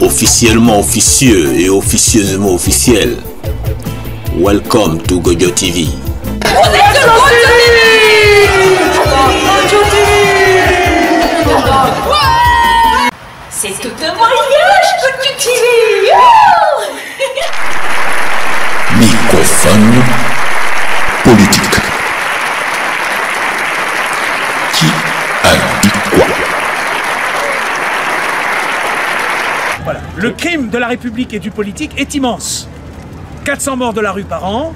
officiellement officieux et officieusement officiel. Welcome to Gojo TV. C'est tout un mariage, Gojo TV. Microphone politique. Qui a dit quoi? Voilà. Le crime de la République et du politique est immense. 400 morts de la rue par an.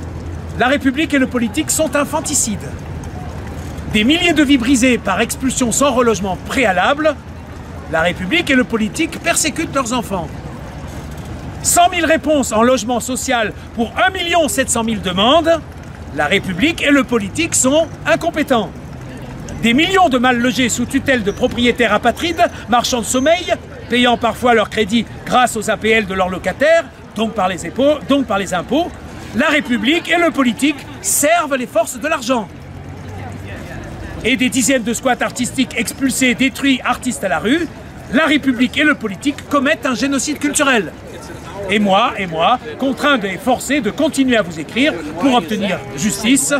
La République et le politique sont infanticides. Des milliers de vies brisées par expulsion sans relogement préalable. La République et le politique persécutent leurs enfants. 100 000 réponses en logement social pour 1 700 000 demandes. La République et le politique sont incompétents. Des millions de mal logés sous tutelle de propriétaires apatrides, marchands de sommeil, payant parfois leur crédit grâce aux APL de leurs locataires, donc par les impôts. La République et le politique servent les forces de l'argent. Et des dizaines de squats artistiques expulsés, détruits, artistes à la rue, la République et le politique commettent un génocide culturel. Et moi, contraint et forcé de continuer à vous écrire pour obtenir justice,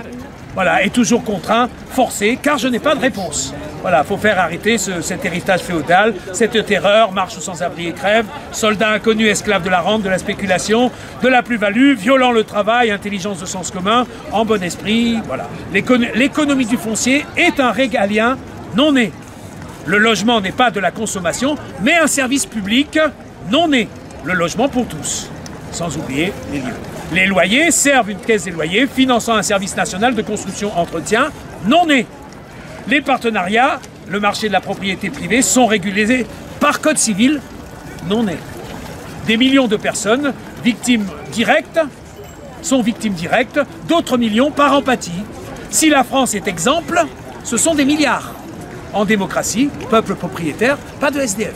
voilà, et toujours contraint, forcé, car je n'ai pas de réponse. Voilà, faut faire arrêter cet héritage féodal, cette terreur, marche aux sans-abri et crève, soldats inconnus, esclaves de la rente, de la spéculation, de la plus-value, violant le travail, intelligence de sens commun, en bon esprit, voilà. L'économie du foncier est un régalien non né. Le logement n'est pas de la consommation, mais un service public non né. Le logement pour tous, sans oublier les lieux. Les loyers servent une caisse des loyers, finançant un service national de construction-entretien non né. Les partenariats, le marché de la propriété privée, sont régulés par code civil non né. Des millions de personnes sont victimes directes, d'autres millions par empathie. Si la France est exemple, ce sont des milliards. En démocratie, peuple propriétaire, pas de SDF.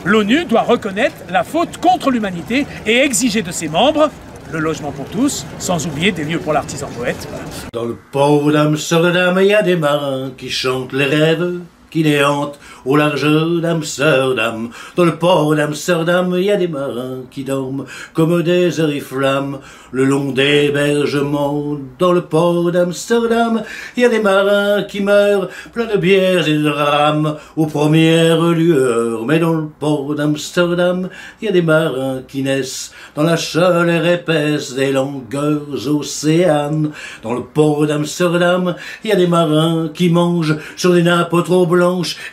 L'ONU doit reconnaître la faute contre l'humanité et exiger de ses membres le logement pour tous, sans oublier des lieux pour l'artisan poète. Dans le port d'Amsterdam, il y a des marins qui chantent les rêves qui les hantent au large d'Amsterdam. Dans le port d'Amsterdam, il y a des marins qui dorment comme des oriflammes le long des bergements. Dans le port d'Amsterdam, il y a des marins qui meurent pleins de bières et de rames aux premières lueurs. Mais dans le port d'Amsterdam, il y a des marins qui naissent dans la chaleur épaisse des longueurs océanes. Dans le port d'Amsterdam, il y a des marins qui mangent sur des nappes trop blanches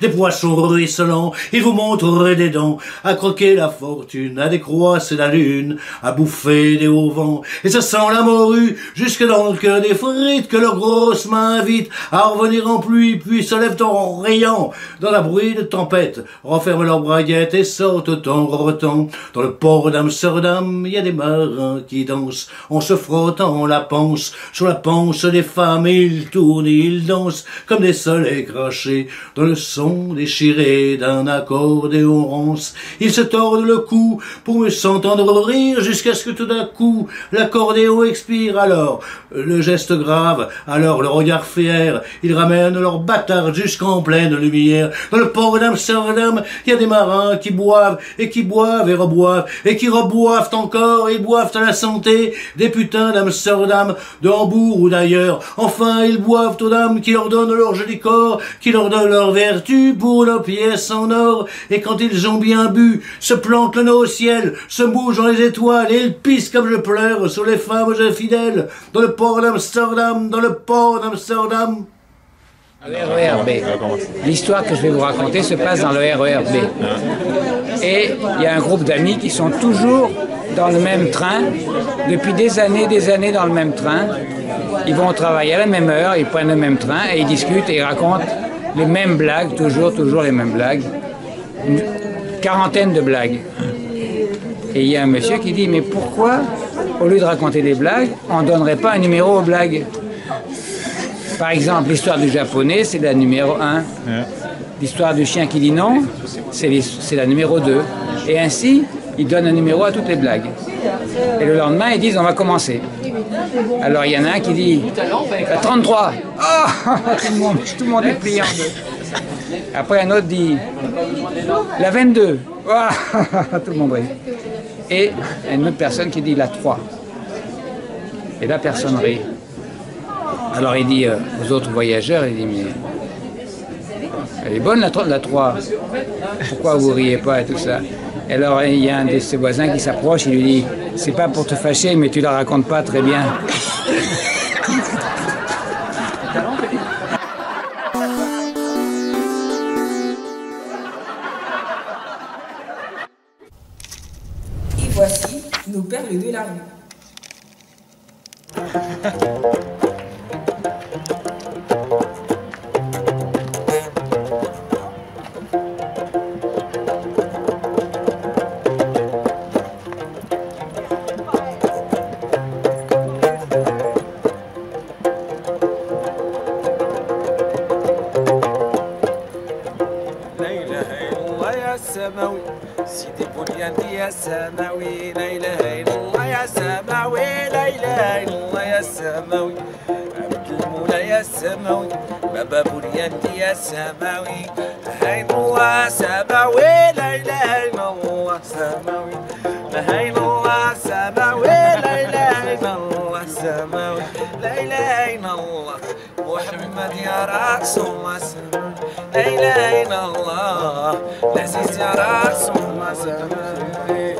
des poissons ruisselants. Ils vous montreraient des dents à croquer la fortune, à décroisser la lune, à bouffer des hauts vents. Et ça sent la morue jusque dans le cœur des frites que leurs grosses mains invitent à revenir en pluie, puis se lèvent en riant dans la bruit de tempête, referment leurs braguettes et sortent en rotant. Dans le port d'Amsterdam, il y a des marins qui dansent en se frottant la panse sur la panse des femmes. Ils tournent et ils dansent comme des soleils crachés dans le son déchiré d'un accordéon rance. Ils se tordent le cou pour me s'entendre rire jusqu'à ce que tout d'un coup l'accordéon expire. Alors le geste grave, alors le regard fier, ils ramènent leur bâtard jusqu'en pleine lumière. Dans le port d'Amsterdam, il y a des marins qui boivent et reboivent et qui reboivent encore et boivent à la santé des putains d'Amsterdam, de Hambourg ou d'ailleurs. Enfin, ils boivent aux dames qui leur donnent leur joli corps, qui leur donnent leur vertu pour leurs pièces en or. Et quand ils ont bien bu, se plantent le nez au ciel, se bougent dans les étoiles et ils pissent comme je pleure sur les femmes infidèles. Dans le port d'Amsterdam, dans le port d'Amsterdam. Le RER B. L'histoire que je vais vous raconter se passe dans le RER B. Et il y a un groupe d'amis qui sont toujours dans le même train, depuis des années dans le même train. Ils vont travailler à la même heure, ils prennent le même train et ils discutent et ils racontent les mêmes blagues, toujours les mêmes blagues. Une quarantaine de blagues. Et il y a un monsieur qui dit, mais pourquoi, au lieu de raconter des blagues, on ne donnerait pas un numéro aux blagues? Par exemple, l'histoire du japonais, c'est la numéro 1. L'histoire du chien qui dit non, c'est la numéro 2. Et ainsi, ils donnent un numéro à toutes les blagues. Et le lendemain, ils disent, on va commencer. Alors, il y en a un qui dit, 33. Oh, tout le monde est plié en deux. Après, un autre dit la 22. Ouah, tout le monde rit. Et une autre personne qui dit la 3. Et là, personne rit. Alors il dit aux autres voyageurs, il dit, mais elle est bonne la 3. Pourquoi vous riez pas et tout ça? Et alors il y a un de ses voisins qui s'approche, il lui dit, c'est pas pour te fâcher, mais tu la racontes pas très bien. Et voici nos perles de la rue. سماوي سيدي بنياني يا سماوي لا اله الا الله يا سماوي لا اله الا الله يا سماوي عبد المولى يا سماوي بابا بنياني يا سماوي هين الله سماوي لا اله الا الله سماوي هين الله سماوي لا اله الا الله سماوي لا اله الا الله محمد يا رسول الله سماوي لا اله الا الله العزيز يا رسول الله سماوي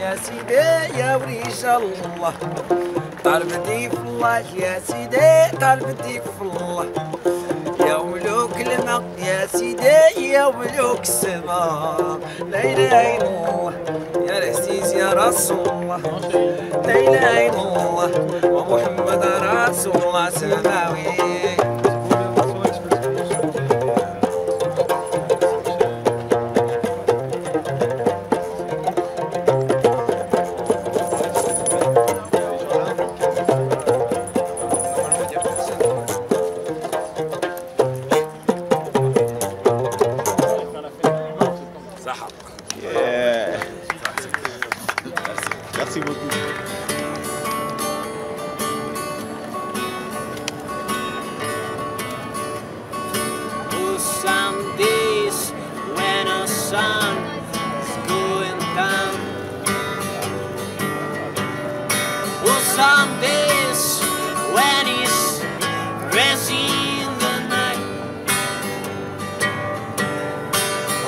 يا سيدي يا ورجال الله طالبتي في الله يا سيدي طالبتي في الله يا ملوك الماء يا سيدي يا ملوك السماء لا اله الا الله يا العزيز يا رسول الله لا اله الا الله ومحمد رسول الله سماوي Merci beaucoup. Some days when the sun is going down. Some days when it's rising the night.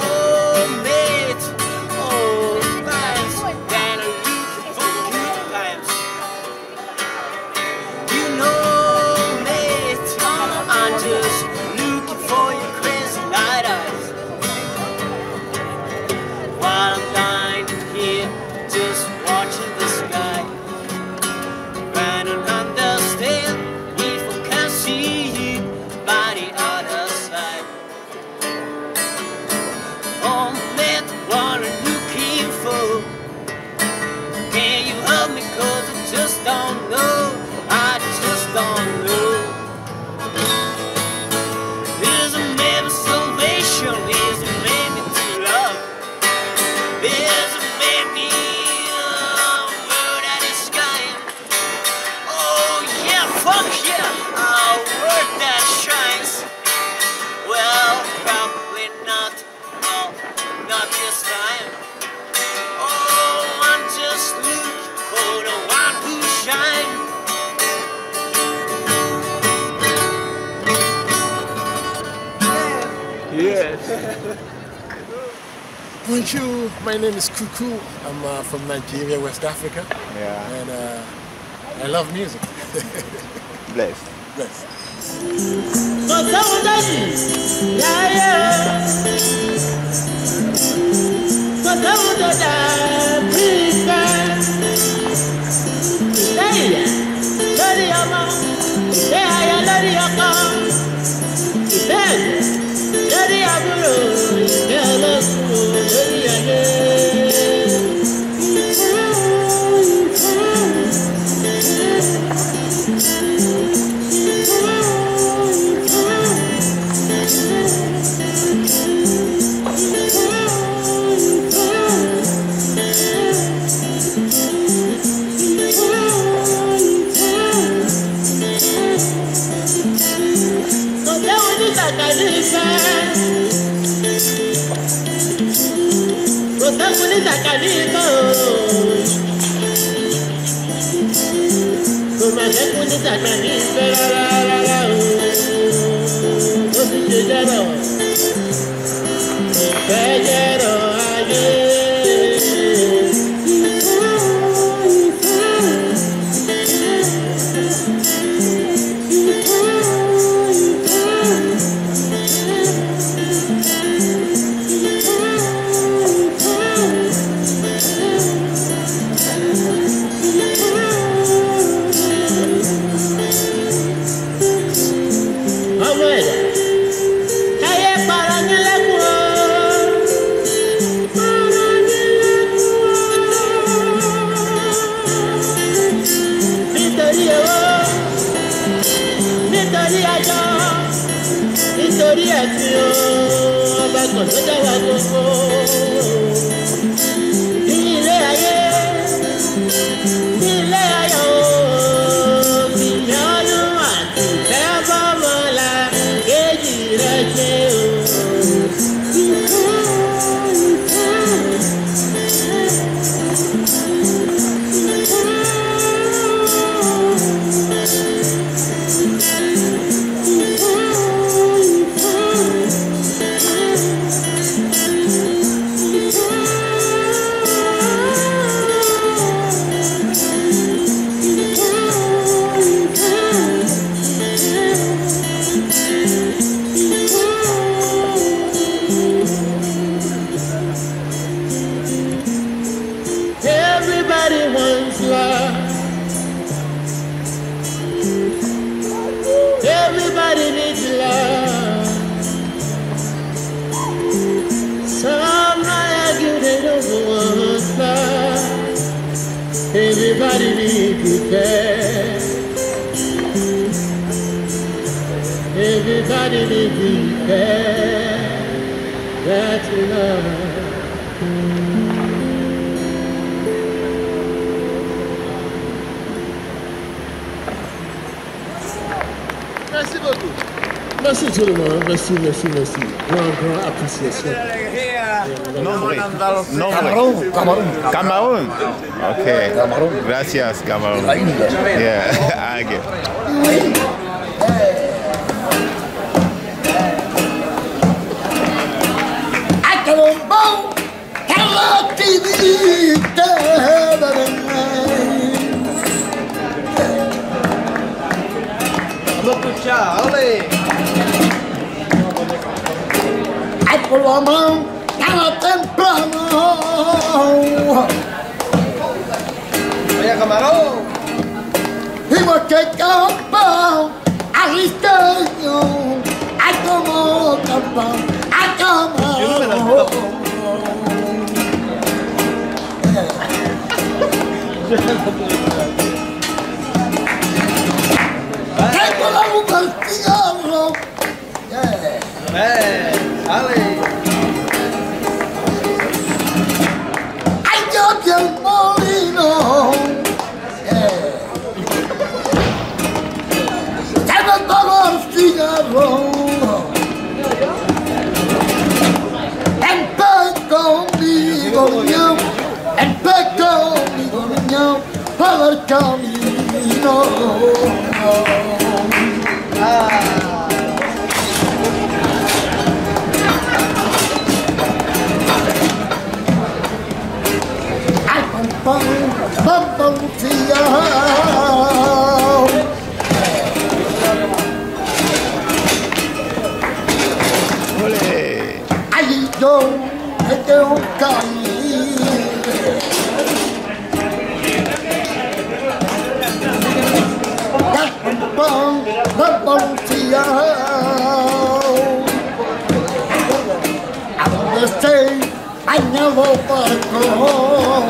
Oh, mate, oh, times when I look for good times. You know, mate, I'm just looking for your crazy light eyes. While I'm lying here, just watching the sky. I don't understand if I can see you by the other side. Oh, man, what I'm looking for. Can you help me? 'Cause I just don't know. I just don't know. Is it maybe salvation? Is it maybe true love? Is it maybe a word that is sky? Oh yeah, fuck yeah, a word that shines. Well, probably not. No, not this time. Oh, I'm just looking for the one who shines. Yes. Bonjour, my name is Kuku. I'm from Nigeria, West Africa. Yeah. And I love music. Bless. Bless. Everybody be prepared. Everybody be prepared. That's love. Merci beaucoup. Merci tout le monde. Merci. Grand appréciation. Cameroun. Okay. Gracias, Cameroun. Yeah, Águia. Ai por a mão, ela temprano. Olha, camarão. E você campão, arriscanho, ai como campão, ai camarão. Ai por a mão, cigarro. Ale. Ay, yo te el molino. Se me pagó el cigarro. Empezó conmigo, niño. Empezó conmigo, niño. Por el camino. Ahí yo me quedo caído. A donde esté, hay nuevo barco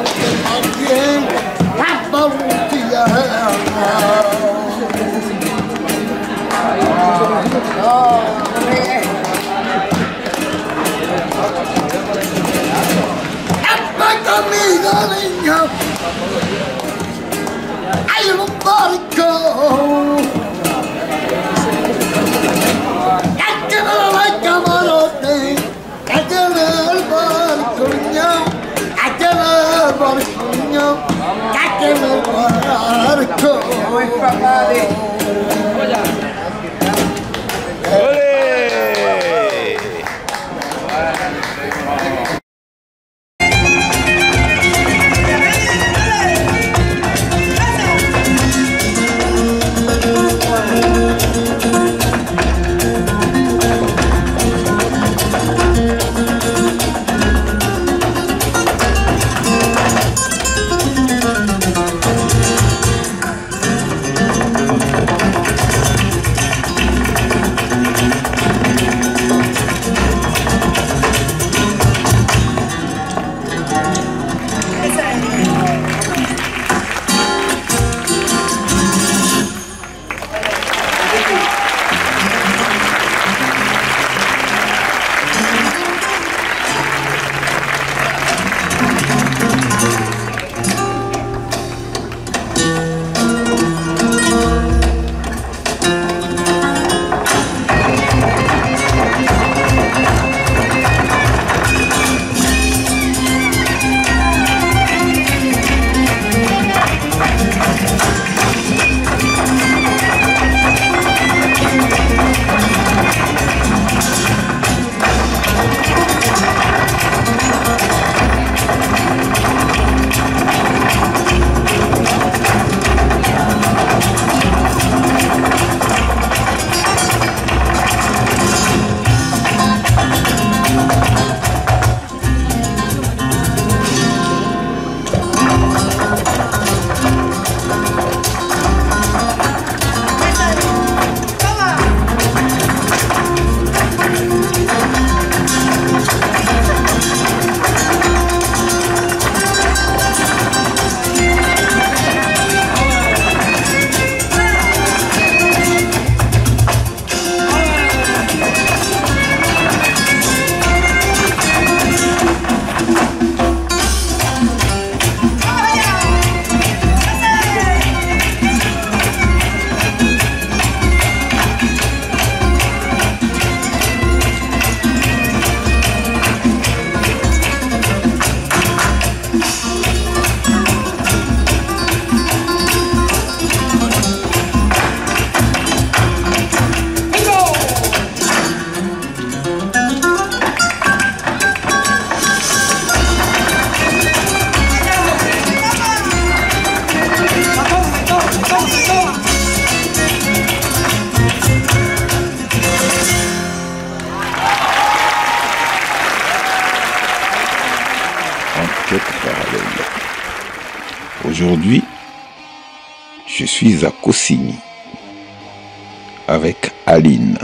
que también va un día. Conmigo, niño, hay un barco que tiene el camarote, que tiene el barco, niño, que Aujourd'hui, je suis à Cossigny avec Aline,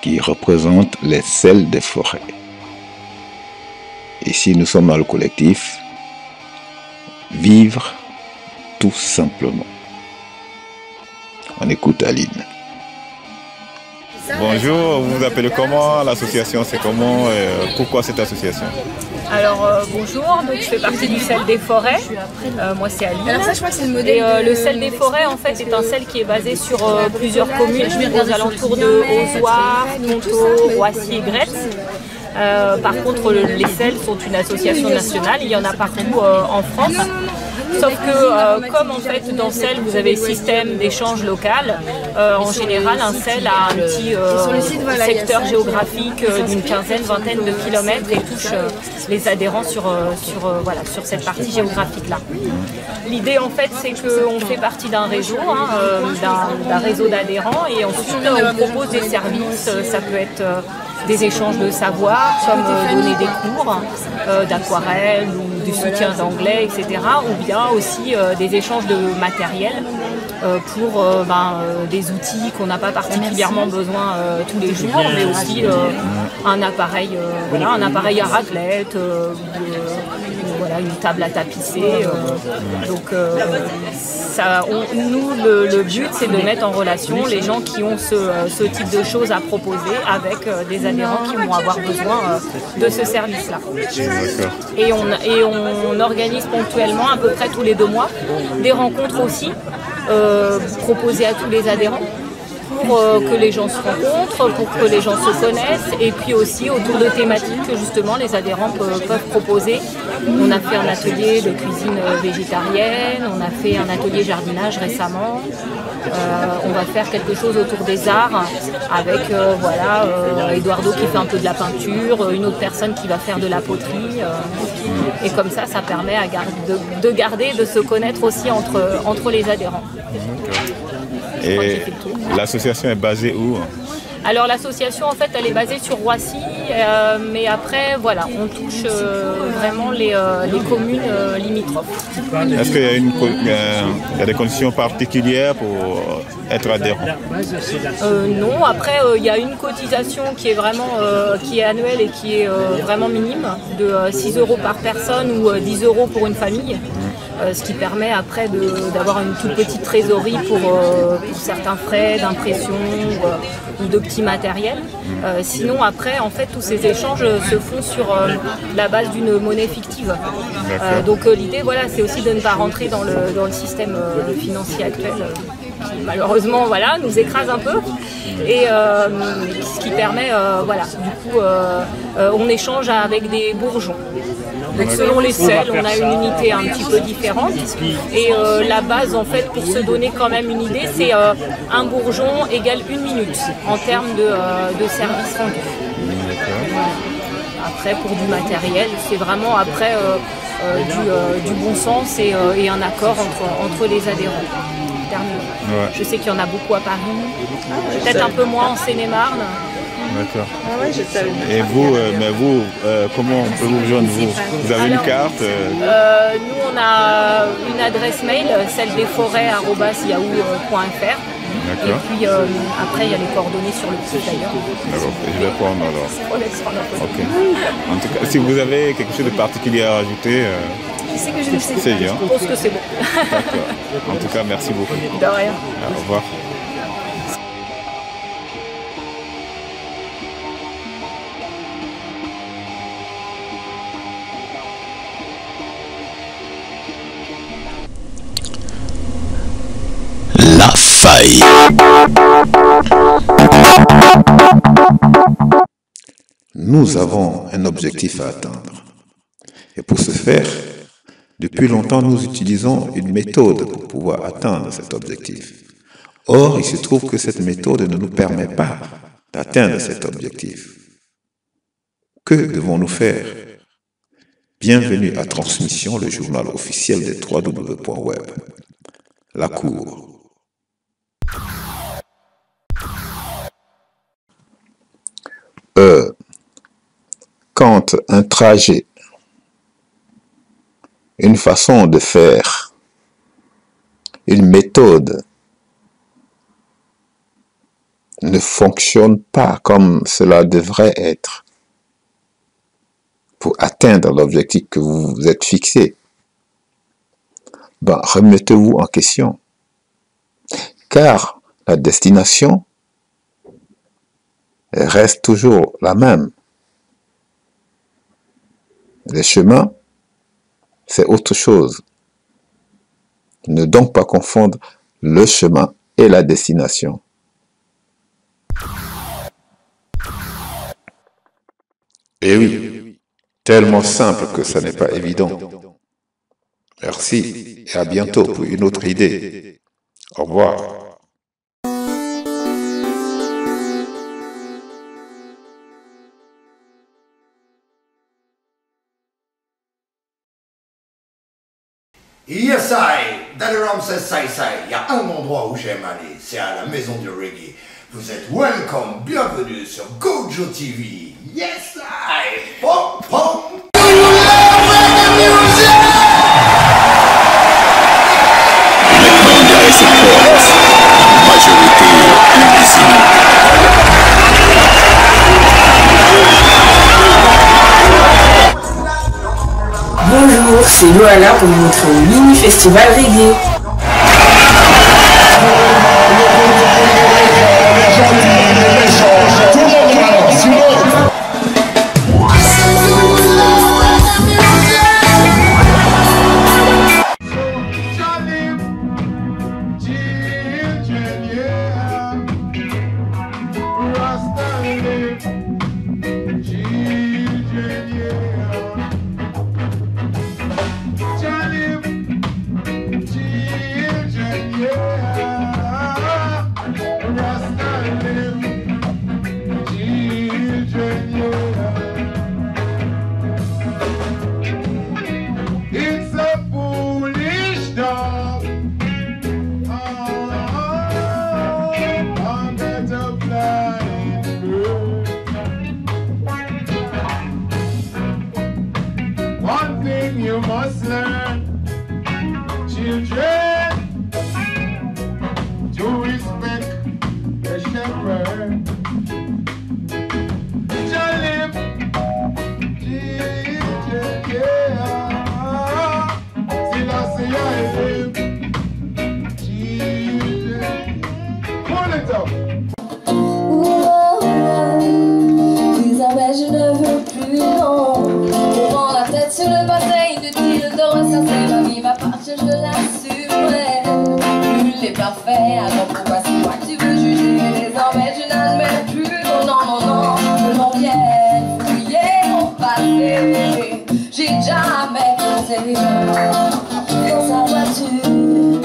qui représente les sels des forêts. Ici, nous sommes dans le collectif Vivre tout simplement. On écoute Aline. Bonjour, vous vous appelez comment? L'association c'est comment? Pourquoi cette association? Alors bonjour, donc je fais partie du sel des forêts, moi c'est Aline. Alors ça, je crois que c'est le modèle. Et le sel des forêts en fait est un sel qui est basé sur plusieurs communes aux alentours de Ozoir, Montaut, Roissy et Gretz. Par contre les sels sont une association nationale, il y en a partout en France. Sauf que comme en fait dans sel vous avez système d'échange local, en général un sel a un petit secteur géographique d'une quinzaine, vingtaine de kilomètres et touche les adhérents sur cette partie géographique là. L'idée en fait c'est qu'on fait partie d'un réseau, d'un réseau d'adhérents et ensuite on propose des services, ça peut être des échanges de savoir, comme donner des cours d'aquarelle ou du soutien d'anglais, etc. Ou bien aussi des échanges de matériel pour des outils qu'on n'a pas particulièrement besoin tous les jours, mais aussi un appareil à raclette, une table à tapisser. Nous, le but, c'est de mettre en relation les gens qui ont ce type de choses à proposer avec des adhérents qui vont avoir besoin de ce service-là. Et on organise ponctuellement, à peu près tous les 2 mois, des rencontres aussi, proposées à tous les adhérents que les gens se rencontrent, pour que les gens se connaissent, et puis aussi autour de thématiques que justement les adhérents peuvent proposer. On a fait un atelier de cuisine végétarienne, on a fait un atelier jardinage récemment. On va faire quelque chose autour des arts avec Eduardo qui fait un peu de la peinture, une autre personne qui va faire de la poterie. Et comme ça permet de garder, de se connaître aussi entre les adhérents. Et l'association est basée où? Alors l'association en fait elle est basée sur Roissy, mais après voilà, on touche vraiment les communes limitrophes. Est-ce qu'il y a des conditions particulières pour être adhérent? Non, après il y a une cotisation qui est vraiment qui est annuelle et qui est vraiment minime, de 6 € par personne ou 10 € pour une famille. Ce qui permet après d'avoir une toute petite trésorerie pour certains frais d'impression ou de petits matériels. Sinon après en fait tous ces échanges se font sur la base d'une monnaie fictive. Donc l'idée voilà, c'est aussi de ne pas rentrer dans le système financier actuel qui malheureusement voilà, nous écrase un peu. Et ce qui permet voilà, du coup on échange avec des bourgeons. Donc selon les selles, on a une unité un petit peu différente. Et la base, en fait, pour se donner quand même une idée, c'est un bourgeon égale 1 minute en termes de service rendu. Après, pour du matériel, c'est vraiment après du bon sens et un accord entre les adhérents. Ouais. Je sais qu'il y en a beaucoup à Paris, peut-être un peu moins en Seine-et-Marne. D'accord. Et vous, comment on peut vous joindre vous avez une carte Nous, on a une adresse mail, celledesforêts@yahoo.fr. Et puis après, il y a les coordonnées sur le site d'ailleurs. D'accord, je vais prendre alors. Ok. En tout cas, si vous avez quelque chose de particulier à rajouter, c'est que je ne sais pas. Je pense que c'est bon. D'accord. En tout cas, merci beaucoup. De rien. Au revoir. La faille. Nous avons un objectif à atteindre. Et pour ce faire, depuis longtemps, nous utilisons une méthode pour pouvoir atteindre cet objectif. Or, il se trouve que cette méthode ne nous permet pas d'atteindre cet objectif. Que devons-nous faire? Bienvenue à Transmission, le journal officiel des www.web. La Cour. Quand un trajet, une façon de faire, une méthode ne fonctionne pas comme cela devrait être pour atteindre l'objectif que vous vous êtes fixé, remettez-vous en question, car la destination reste toujours la même. Les chemins, c'est autre chose. Ne donc pas confondre le chemin et la destination. Et oui, tellement simple que ça n'est pas évident. Merci et à bientôt pour une autre idée. Au revoir. Yes, I, Daddy Ramsey Sai, il y a un endroit où j'aime aller, c'est à la maison du reggae. Vous êtes welcome, bienvenue sur Gojo TV. Yes, I, pom pom. Bonjour, c'est Loala pour votre mini-festival reggae. parfait, alors pourquoi c'est moi que tu veux juger? Désormais je n'admets plus, non, non, non, non, que l'on vienne fouiller mon passé. J'ai jamais compté dans sa voiture,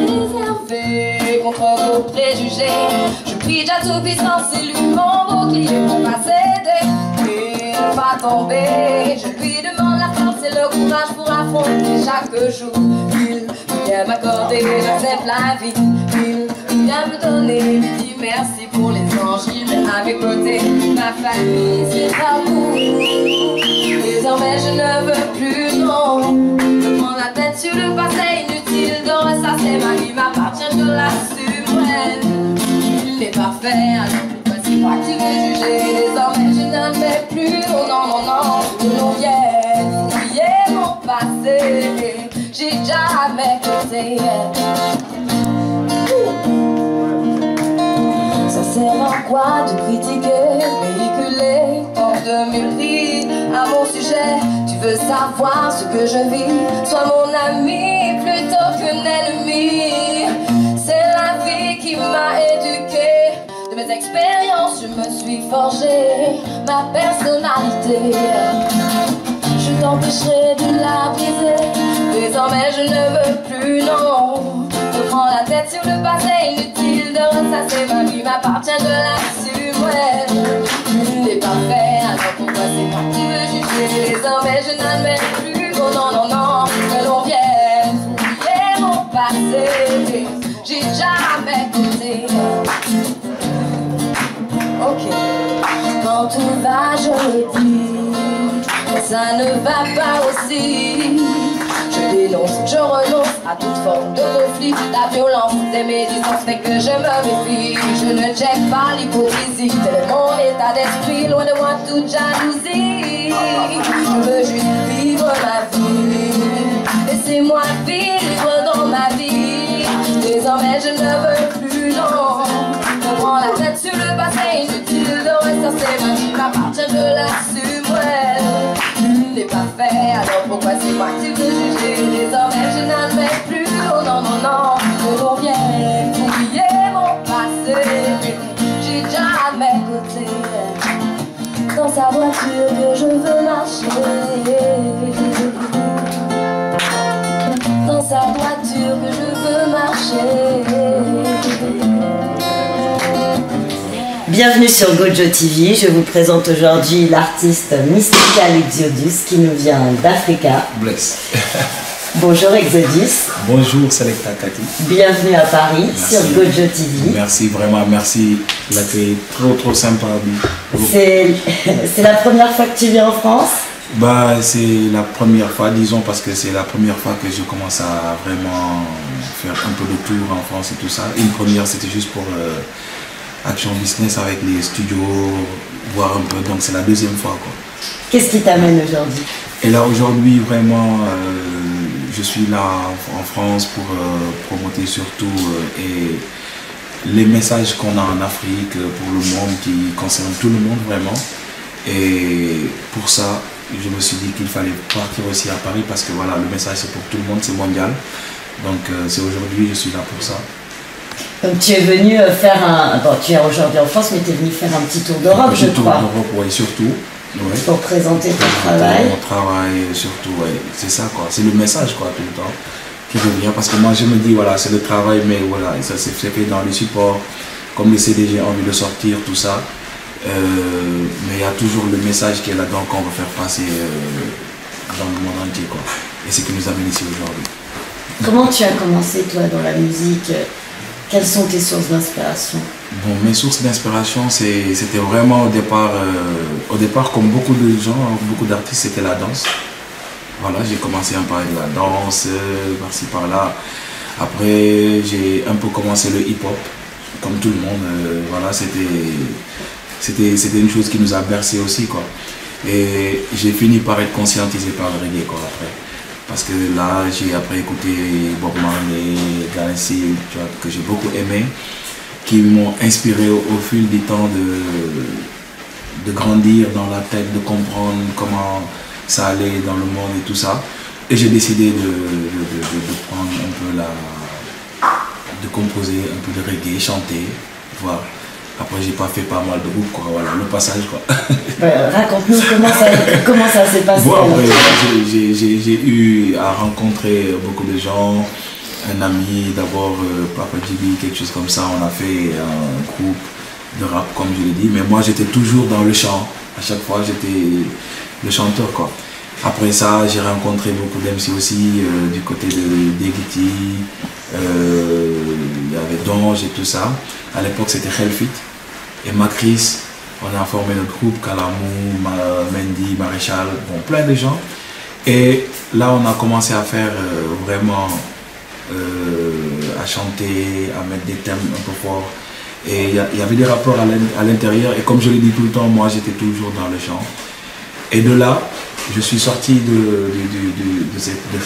réservée contre vos préjugés. Je prie déjà tout puissant, c'est lui mon bouclier pour pas céder et ne pas tomber. Je lui demande la force et le courage pour affronter chaque jour. Il vient m'accorder, j'accepte la vie. Il vient me donner, lui dit merci pour les anges. Il met à mes côtés, ma famille, c'est amour. Désormais je ne veux plus, non, me prendre la tête sur le passé inutile. De ressasser ma vie m'appartient, je l'assume, ouais. Il n'est parfait, alors pourquoi c'est moi qui vais juger? Désormais je n'admets plus, oh non, non, non, que l'on vienne fouiller mon passé. J'ai jamais compté. Ça sert à quoi de critiquer, véhiculer tant de mépris à mon sujet? Tu veux savoir ce que je vis? Sois mon ami plutôt qu'un ennemi. C'est la vie qui m'a éduqué. De mes expériences, je me suis forgé ma personnalité. Je t'empêcherai de la briser. Désormais je ne veux plus, non. Je prends la tête sur le passé inutile. De ressasser ma vie m'appartient, je l'assume, ouais. Nul n'est parfait, alors pourquoi c'est moi que tu veux juger? Désormais je n'admets plus, oh non, non, non, que l'on vienne fouiller mon passé. J'ai jamais compté. Ok, quand tout va, je le dis, mais ça ne va pas aussi. Je dénonce, je renonce à toute forme de conflit. La violence des médisances fait que je me méfie. Je ne check pas l'hypocrisie, tel est mon état d'esprit. Loin de moi toute jalousie. Je veux juste vivre ma vie. Laissez-moi vivre dans ma vie. Désormais je ne veux plus, non. Je prends la tête sur le passé inutile. De ressasser ma vie m'appartient, je l'assume, ouais. Nul n'est parfait, alors pourquoi c'est moi que tu veux juger? Désormais je n'admets plus, oh non, non, non, que l'on vienne oublier mon passé. J'ai jamais goûté dans sa voiture que je veux marcher. Dans sa voiture que je veux marcher. Bienvenue sur Gojo TV, je vous présente aujourd'hui l'artiste Mystical Exodus qui nous vient d'Africa. Bless. Bonjour Exodus. Bonjour Selecta Kati. Bienvenue à Paris. Merci. Sur Gojo TV. Merci vraiment, merci. L'accueil trop sympa. C'est la première fois que tu viens en France? Bah, c'est la première fois, disons, parce que c'est la première fois que je commence à vraiment faire un peu de tour en France et tout ça. Une première, c'était juste pour Action Business avec les studios, voir un peu, donc c'est la deuxième fois, quoi. Qu'est-ce qui t'amène aujourd'hui? Et là aujourd'hui vraiment je suis là en France pour promoter surtout et les messages qu'on a en Afrique pour le monde qui concernent tout le monde vraiment. Et pour ça je me suis dit qu'il fallait partir aussi à Paris parce que voilà, le message c'est pour tout le monde, c'est mondial. Donc c'est aujourd'hui, je suis là pour ça. Donc tu es venu faire un... Bon, tu es aujourd'hui en France, mais tu es venu faire un petit tour d'Europe, je crois. Un petit tour d'Europe, oui, surtout. Ouais. Pour présenter ton travail. Mon travail, surtout, ouais. C'est ça, quoi. C'est le message, quoi, tout le temps, qui revient. Parce que moi, je me dis, voilà, c'est le travail, mais voilà, ça s'est fait dans les supports, comme les CDG ont envie de sortir, tout ça. Mais il y a toujours le message qui est là-dedans qu'on veut faire passer dans le monde entier, quoi. Et c'est ce qui nous amène ici aujourd'hui. Comment tu as commencé, toi, dans la musique? Quelles sont tes sources d'inspiration? Bon, mes sources d'inspiration, c'était vraiment au départ, comme beaucoup de gens, beaucoup d'artistes, c'était la danse. Voilà, j'ai commencé un peu avec la danse, par-ci par-là. Après, j'ai un peu commencé le hip-hop, comme tout le monde. Voilà, c'était une chose qui nous a bercé aussi, quoi. Et j'ai fini par être conscientisé par le reggae, quoi, après. Parce que là, j'ai après écouté Bob Marley, Galaxy, tu vois, que j'ai beaucoup aimé, qui m'ont inspiré au fil du temps de grandir dans la tête, de comprendre comment ça allait dans le monde et tout ça. Et j'ai décidé de prendre un peu de composer un peu de reggae, chanter, voilà. Après, j'ai pas fait pas mal de groupes, quoi. Voilà, le passage, quoi. Raconte-nous comment ça s'est passé. Bon, après, j'ai eu à rencontrer beaucoup de gens, un ami, d'abord Papa Djibi, quelque chose comme ça. On a fait un groupe de rap, comme je l'ai dit, mais moi j'étais toujours dans le chant. À chaque fois, j'étais le chanteur, quoi. Après ça, j'ai rencontré beaucoup d'MC aussi, du côté de Degiti, il y avait Donge et tout ça. À l'époque, c'était Hellfit et Macris. On a formé notre groupe, Kalamou, Mendy, Maréchal, bon, plein de gens. Et là, on a commencé à faire vraiment, à chanter, à mettre des thèmes un peu forts. Et il y avait des rapports à l'intérieur. Et comme je l'ai dit tout le temps, moi, j'étais toujours dans le chant. Et de là, je suis sorti de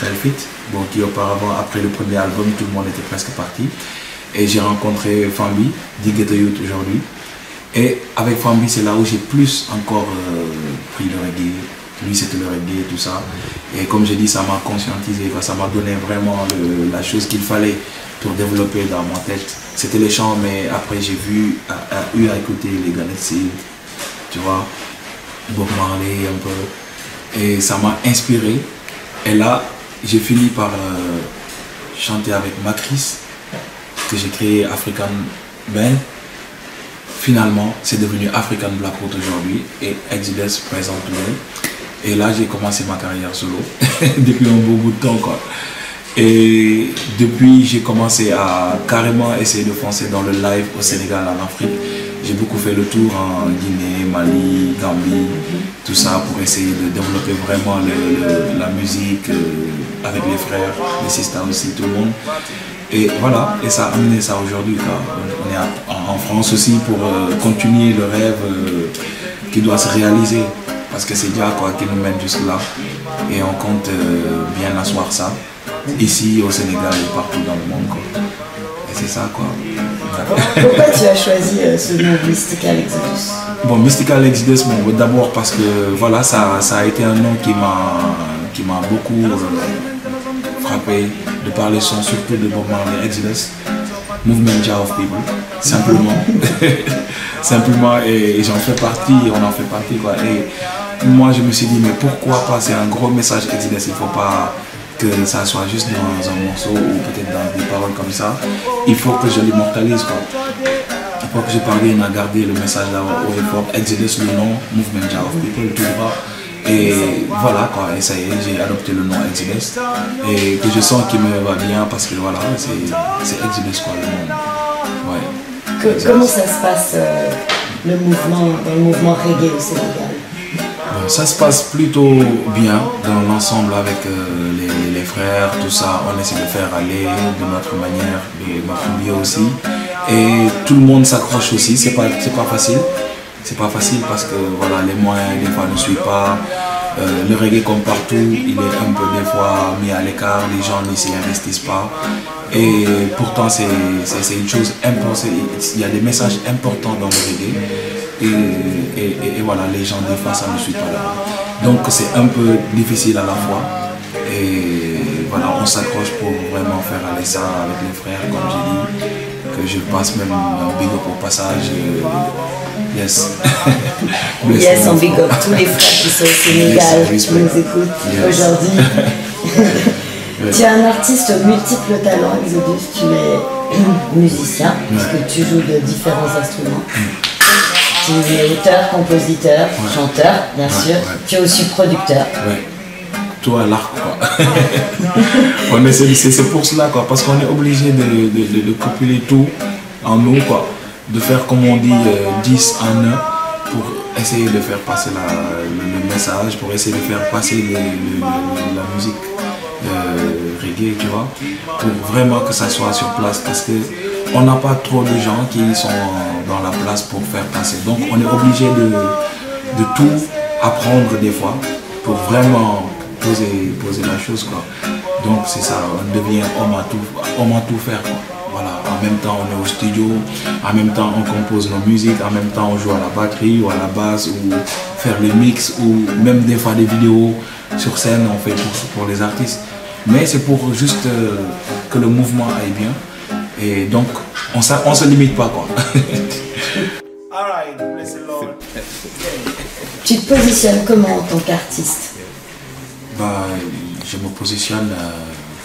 Hellfit, bon, qui auparavant, après le premier album, tout le monde était presque parti. Et j'ai rencontré Fambi, Diggetto Youth aujourd'hui. Et avec Fambi, c'est là où j'ai plus encore pris le reggae. Lui, c'était le reggae, tout ça. Et comme j'ai dit, ça m'a conscientisé, ça m'a donné vraiment la chose qu'il fallait pour développer dans ma tête. C'était les chants, mais après, j'ai eu à écouter les Garnet Seal, tu vois, Bob Marley un peu. Et ça m'a inspiré. Et là, j'ai fini par chanter avec Macris, que j'ai créé African Band. Finalement, c'est devenu African Blackroot aujourd'hui et Exodus présentement. Et là, j'ai commencé ma carrière solo depuis un beau bout de temps, quoi. Et depuis, j'ai commencé à carrément essayer de foncer dans le live au Sénégal, en Afrique. J'ai beaucoup fait le tour en Guinée, Mali, Gambie, tout ça pour essayer de développer vraiment la musique avec les frères, les sisters aussi, tout le monde. Et voilà, et ça a amené ça aujourd'hui. On est en France aussi pour continuer le rêve qui doit se réaliser. Parce que c'est Dieu qui nous mène jusque là. Et on compte bien asseoir ça, ici au Sénégal et partout dans le monde, quoi. Et c'est ça, quoi. Pourquoi tu as choisi ce nom Mystical Exodus? Bon, Mystical Exodus, bon, d'abord parce que voilà, ça a été un nom qui m'a beaucoup frappé, de parler surtout de Bob Marley, Exodus, Movement Jah of People, simplement. Simplement, et j'en fais partie, on en fait partie, quoi. Et moi, je me suis dit, mais pourquoi pas, c'est un gros message Exodus, il ne faut pas que ça soit juste dans un morceau ou peut-être dans des paroles comme ça. Il faut que je l'immortalise, quoi. Il faut que je parvienne à garder le message là au hip-hop. Exodus, le nom, Movement Jah of People, tout va. Et voilà, quoi, et ça y est, j'ai adopté le nom Exodus et que je sens qu'il me va bien parce que voilà, c'est Exodus, quoi, le nom. Ouais. Comment ça se passe dans le mouvement reggae au Sénégal? Bon, ça se passe plutôt bien dans l'ensemble avec les frères, tout ça. On essaie de faire aller de notre manière, de notre milieu aussi. Et tout le monde s'accroche aussi, c'est pas facile. C'est pas facile parce que voilà, les moyens des fois ne suivent pas. Le reggae comme partout, il est un peu des fois mis à l'écart, les gens ne s'y investissent pas. Et pourtant c'est une chose importante, il y a des messages importants dans le reggae. Et voilà, les gens des fois ça ne suit pas là. Donc c'est un peu difficile à la fois. Et voilà, on s'accroche pour vraiment faire aller ça avec les frères, comme j'ai dit. Que je passe même un big up au passage. Yes. Yes, on big up tous les frères qui sont au Sénégal, qui nous écoutent aujourd'hui. Tu es un artiste multiple talent, Exodus. Tu es musicien, puisque tu joues de différents instruments. Tu es auteur, compositeur, chanteur, bien sûr. Tu es aussi producteur. Tout à l'arc, quoi. C'est pour cela, quoi, parce qu'on est obligé de compiler tout en nous, quoi. De faire, comme on dit, 10 en 1 pour essayer de faire passer le message, pour essayer de faire passer la musique reggae, tu vois, pour vraiment que ça soit sur place, parce qu'on n'a pas trop de gens qui sont dans la place pour faire passer. Donc on est obligé de tout apprendre des fois pour vraiment poser la chose, quoi. Donc c'est ça, on devient homme à tout faire, quoi. Voilà, en même temps on est au studio, en même temps on compose nos musiques, en même temps on joue à la batterie ou à la basse ou faire les mix ou même des fois des vidéos sur scène on fait pour les artistes. Mais c'est pour juste que le mouvement aille bien Et donc, on se limite pas, quoi. Tu te positionnes comment en tant qu'artiste? Bah, je me positionne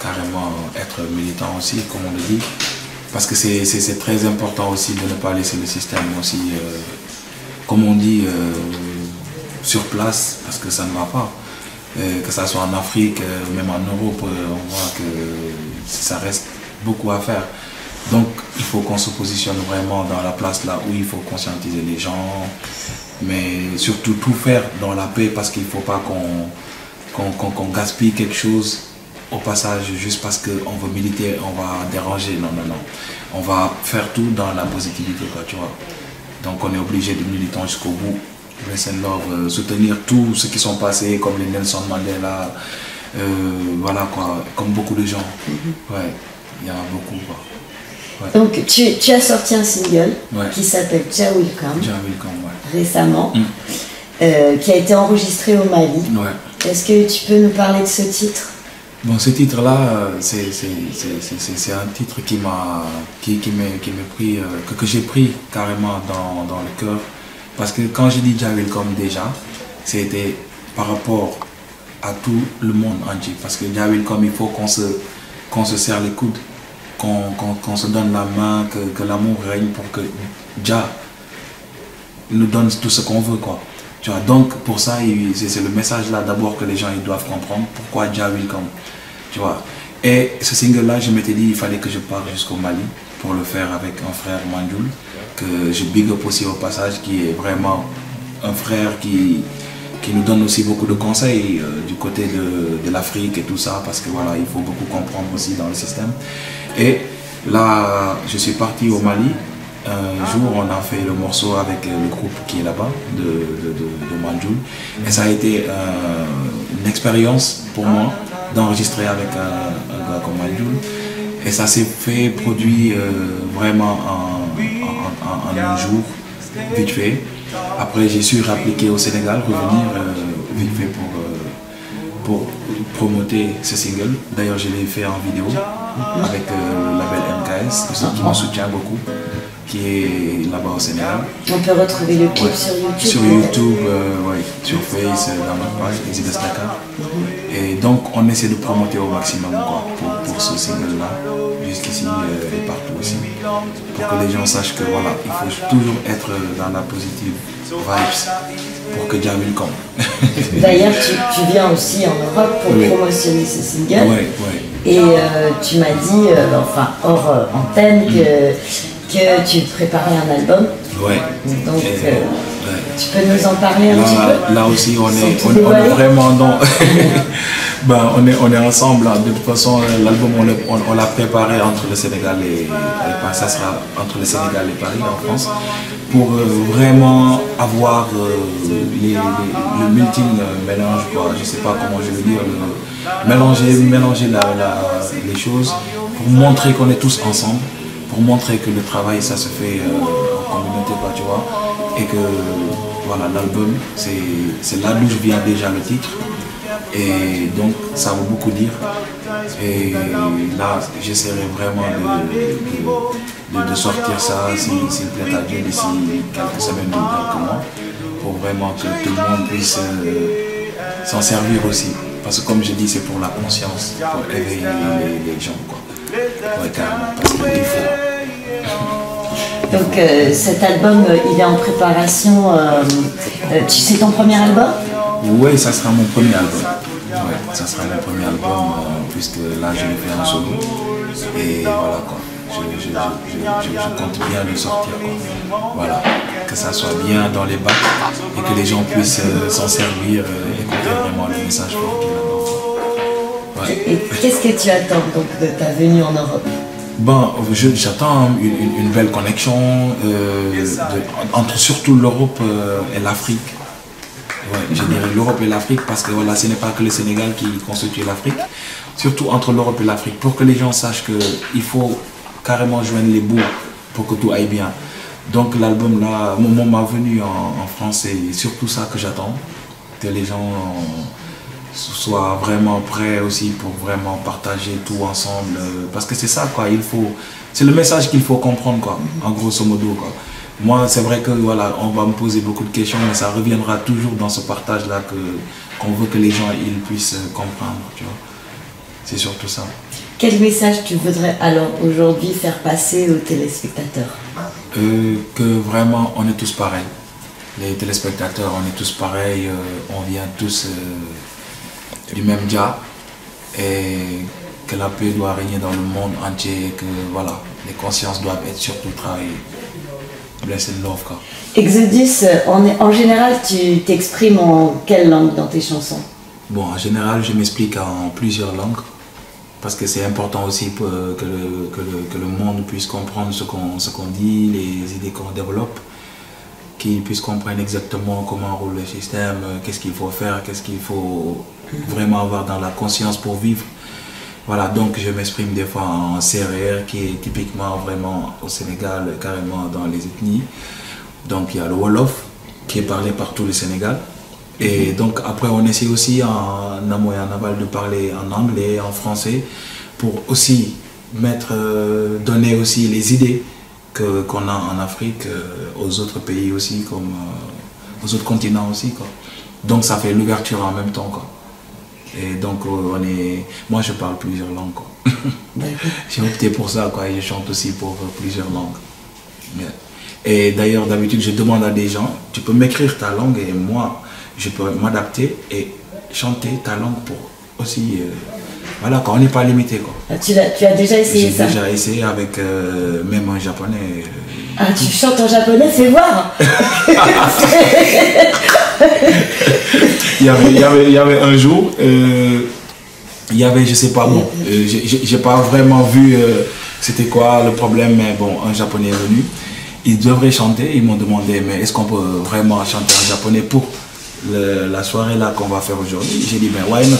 carrément être militant aussi, comme on le dit. Parce que c'est très important aussi de ne pas laisser le système aussi, comme on dit, sur place, parce que ça ne va pas. Que ça soit en Afrique, même en Europe, on voit que ça reste beaucoup à faire. Donc il faut qu'on se positionne vraiment dans la place là où il faut conscientiser les gens, mais surtout tout faire dans la paix, parce qu'il ne faut pas qu'on gaspille quelque chose au passage juste parce qu'on veut militer, on va déranger. Non, non, non. On va faire tout dans la positivité, quoi, tu vois. Donc on est obligé de militer jusqu'au bout. Bless and Love, soutenir tous ceux qui sont passés, comme les Nelson Mandela, voilà quoi, comme beaucoup de gens. Ouais, il y en a beaucoup, quoi. Ouais. Donc tu as sorti un single qui s'appelle Jah Will Come, récemment, qui a été enregistré au Mali. Ouais. Est-ce que tu peux nous parler de ce titre? Bon, ce titre-là, c'est un titre qui m'a pris, que j'ai pris carrément dans le cœur. Parce que quand j'ai dit Jah Will Come déjà, c'était par rapport à tout le monde entier. Parce que Jah Will Come, il faut qu'on se serre les coudes, qu'on se donne la main, que l'amour règne pour que Jah nous donne tout ce qu'on veut, quoi. Tu vois, donc pour ça, c'est le message là d'abord que les gens ils doivent comprendre pourquoi Jah Will Come. Tu vois. Et ce single là, je m'étais dit il fallait que je parte jusqu'au Mali pour le faire avec un frère Mandjoul, que je big up aussi au passage, qui est vraiment un frère qui nous donne aussi beaucoup de conseils du côté de l'Afrique et tout ça, parce que voilà, il faut beaucoup comprendre aussi dans le système. Et là, je suis parti au Mali. Un jour, on a fait le morceau avec le groupe qui est là-bas, de Mandjoul. Et ça a été une expérience pour moi d'enregistrer avec un gars comme Mandjoul. Et ça s'est fait produit vraiment en un jour, vite fait. Après, j'ai su réappliquer au Sénégal, revenir vite fait pour promoter ce single. D'ailleurs, je l'ai fait en vidéo avec le label MKS, qui me soutient beaucoup, qui est là-bas au Sénégal. On peut retrouver le clip sur YouTube. Sur YouTube, ouais, sur Face, dans notre page, Exodus Dakar. Et donc, on essaie de promoter au maximum, quoi, pour ce single-là, jusqu'ici et partout aussi. Pour que les gens sachent que voilà, il faut toujours être dans la positive vibes pour que Jah Will Come. D'ailleurs, tu viens aussi en Europe pour promotionner ce single. Oui, oui. Et tu m'as dit, enfin hors antenne, que tu préparais un album. Ouais. Donc, tu peux nous en parler un petit peu? Là aussi, on est vraiment dans... Ben, on est ensemble. Là. De toute façon, l'album, on l'a préparé entre le Sénégal et Paris. Ça sera entre le Sénégal et Paris, en France, pour vraiment avoir le multi-mélange, quoi. Je ne sais pas comment je veux dire, mélanger les choses, pour montrer qu'on est tous ensemble, pour montrer que le travail, ça se fait en communauté, quoi, tu vois. Et que, voilà, l'album, c'est là d'où vient déjà le titre. Et donc ça veut beaucoup dire. Et là, j'essaierai vraiment de sortir ça, s'il plaît à Dieu, d'ici quelques semaines ou quelques mois, pour vraiment que tout le monde puisse s'en servir aussi. Parce que comme je dis, c'est pour la conscience, pour éveiller les gens, quoi. Ouais, carrément, parce qu'il faut. Donc cet album, il est en préparation. C'est ton premier album? Oui, ça sera mon premier album. Ouais, ça sera mon premier album, puisque là je l'ai fait en solo. Et voilà quoi. Je compte bien le sortir, quoi. Voilà. Que ça soit bien dans les bacs et que les gens puissent s'en servir, écouter vraiment le message fort qu'il a. Ouais. Et qu'est-ce que tu attends donc de ta venue en Europe? Bon, j'attends une belle connexion entre surtout l'Europe et l'Afrique. Ouais, je dirais l'Europe et l'Afrique, parce que voilà, ce n'est pas que le Sénégal qui constitue l'Afrique, surtout entre l'Europe et l'Afrique, pour que les gens sachent qu'il faut carrément joindre les bouts pour que tout aille bien. Donc l'album là, ma venue en France, c'est surtout ça que j'attends, que les gens soient vraiment prêts aussi pour vraiment partager tout ensemble. Parce que c'est ça, quoi. C'est le message qu'il faut comprendre, quoi, en grosso modo, quoi. Moi, c'est vrai que voilà, on va me poser beaucoup de questions, mais ça reviendra toujours dans ce partage-là qu'on veut que les gens ils puissent comprendre, tu vois. C'est surtout ça. Quel message tu voudrais alors aujourd'hui faire passer aux téléspectateurs? Que vraiment, on est tous pareils. Les téléspectateurs, on est tous pareils, on vient tous du même dia, et que la paix doit régner dans le monde entier, et que voilà, les consciences doivent être surtout travaillées. Bless and love, quoi. Exodus, en général, tu t'exprimes en quelle langue dans tes chansons? Bon, en général, je m'explique en plusieurs langues, parce que c'est important aussi que le monde puisse comprendre ce qu'on dit, les idées qu'on développe, qu'ils puissent comprendre exactement comment roule le système, qu'est-ce qu'il faut faire, qu'est-ce qu'il faut vraiment avoir dans la conscience pour vivre. Voilà, donc je m'exprime des fois en sérère, qui est typiquement vraiment au Sénégal, carrément dans les ethnies. Donc il y a le Wolof, qui est parlé par tout le Sénégal. Et donc après on essaie aussi en amont et en aval de parler en anglais, en français, pour aussi donner aussi les idées qu'on a en Afrique, aux autres pays aussi, comme aux autres continents aussi, quoi. Donc ça fait l'ouverture en même temps, quoi. Et donc moi je parle plusieurs langues, quoi. J'ai opté pour ça, quoi, et je chante aussi pour plusieurs langues. Yeah. Et d'ailleurs d'habitude je demande à des gens, tu peux m'écrire ta langue et moi je peux m'adapter et chanter ta langue pour aussi, voilà, quoi, on n'est pas limité, quoi. Tu as déjà essayé ça? J'ai déjà essayé avec même en japonais. Ah, tu chantes en japonais, fais voir. Il y avait un jour, il y avait, je sais pas, bon, j'ai pas vraiment vu c'était quoi le problème, mais bon, un japonais est venu, ils devraient chanter, ils m'ont demandé, mais est-ce qu'on peut vraiment chanter en japonais pour la soirée là qu'on va faire aujourd'hui? J'ai dit, ben why not?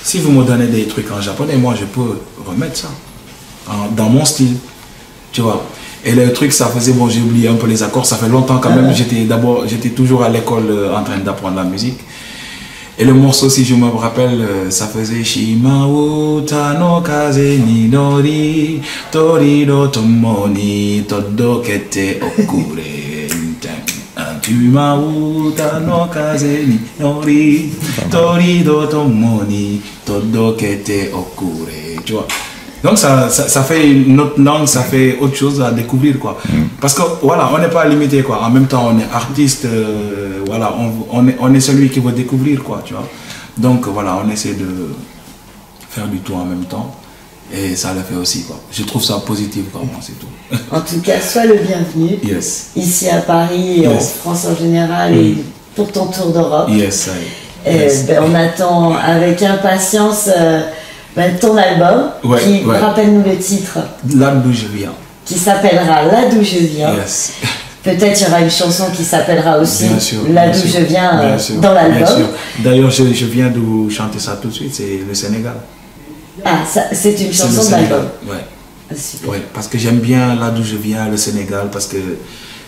Si vous me donnez des trucs en japonais, moi je peux remettre ça dans mon style, tu vois. Et le truc, ça faisait, bon, j'ai oublié un peu les accords, ça fait longtemps quand même, j'étais toujours à l'école en train d'apprendre la musique. Et le morceau, si je me rappelle, ça faisait Shimao Tano Kaze ni Nori Torido Tomoni Todokete Okure Shimao Tano Kaze ni Nori Torido Tomoni Todokete Okure. Tu vois? Donc ça fait une autre langue, ça fait autre chose à découvrir, quoi. Parce que voilà, on n'est pas limité, quoi. En même temps, on est artiste, voilà, on est celui qui veut découvrir, quoi, tu vois. Donc voilà, on essaie de faire du tout en même temps. Et ça le fait aussi, quoi. Je trouve ça positif, quoi, moi, c'est tout. En tout cas, sois le bienvenu. Yes. Ici à Paris et en France en général, et pour ton tour d'Europe. Yes, on attend avec impatience ton album, rappelle-nous le titre. Là d'où je viens. Qui s'appellera Là d'où je viens. Yes. Peut-être il y aura une chanson qui s'appellera aussi sûr, Là d'où je viens dans l'album. D'ailleurs, je viens de chanter ça tout de suite, c'est le Sénégal. Ah, c'est une chanson de l'album. Ouais. Ouais, parce que j'aime bien Là d'où je viens, le Sénégal, parce que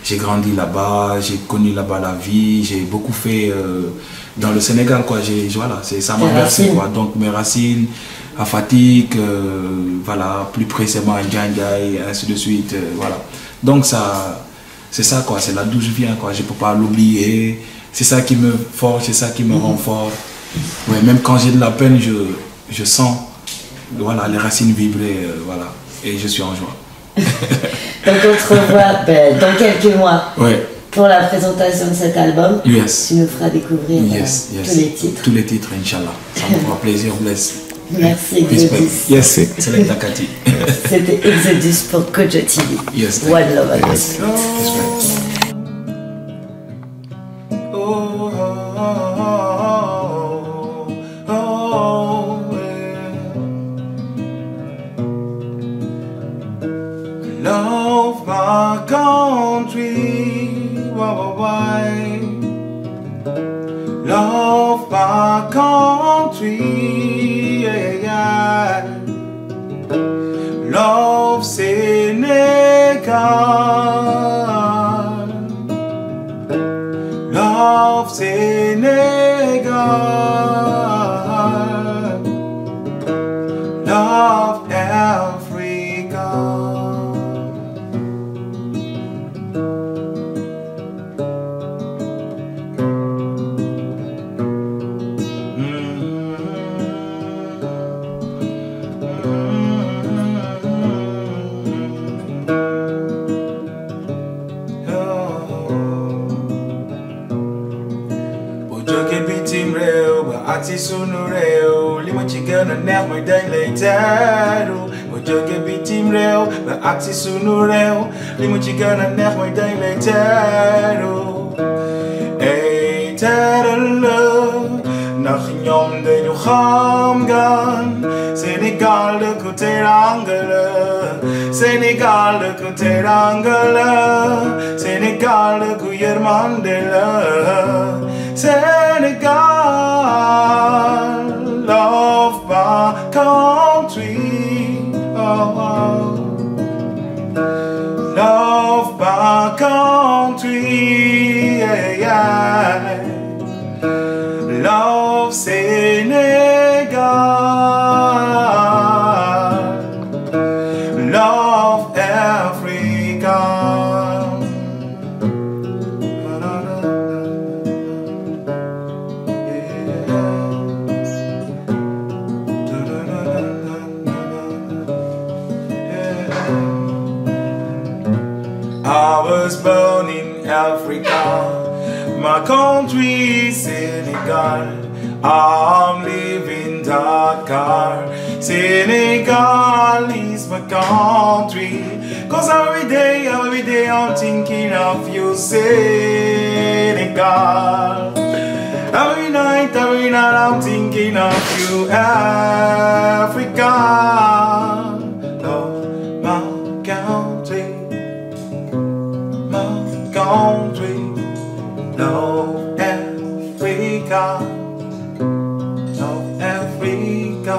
j'ai grandi là-bas, j'ai connu là-bas la vie, j'ai beaucoup fait dans le Sénégal, quoi. Voilà, ça m'a versé, quoi. Donc mes racines, à Fatick, voilà, plus précisément à Djangai, ainsi de suite, voilà. Donc c'est ça, quoi, c'est là d'où je viens, quoi. Je ne peux pas l'oublier, c'est ça qui me forge, c'est ça qui me rend fort. Ouais, même quand j'ai de la peine, je sens, voilà, les racines vibrer, voilà, et je suis en joie. Donc on te revoit dans quelques mois pour la présentation de cet album. Yes. Tu nous feras découvrir tous les titres. Tous les titres, Inch'Allah. Ça me fera plaisir, bless. Merci Exodus. Yes, c'est Takati. C'était Exodus pour Kojo TV. Yes. One love at this point. Love my country, why? Love my country, yeah. Love Senegal, love Senegal. aksi sunu reo li mo ci gëna neex mooy dañ lay teeru mo jóge bitim réew ba aksi sunu réew li mo ci gëna neex mooy dañ lay teeru ey teeral la ndax ñoom dañu xam gan Sénégal dëkku teranga la Sénégal dëkku teranga la Sénégal dëkku yërmande la Senegal, love my country, oh. Love my country, yeah. Love Senegal, love Africa. I was born in Africa, my country is Senegal. I'm living Dakar, Senegal is my country. Cause every day I'm thinking of you, Senegal. Every night I'm thinking of you, Africa. Love my country, country, love Africa, love Africa,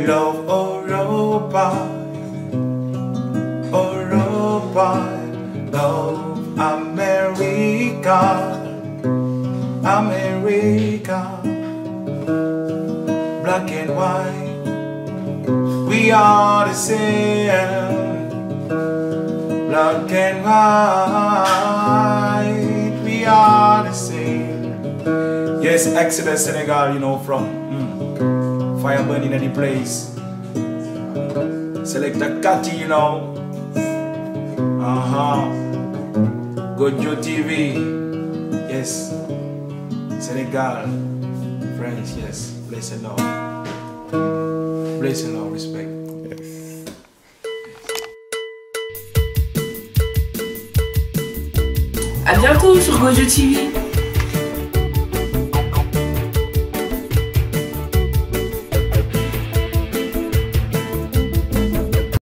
love Europa, Europa, love America, America, black and white, we are the same. Black and white, we are the same. Yes, Exodus, Senegal, you know, from fire burning any place. Select a Kati, you know. Gojo TV. Yes. Senegal. French, yes. Bless and love. Bless and love, respect. À bientôt sur Gojo TV.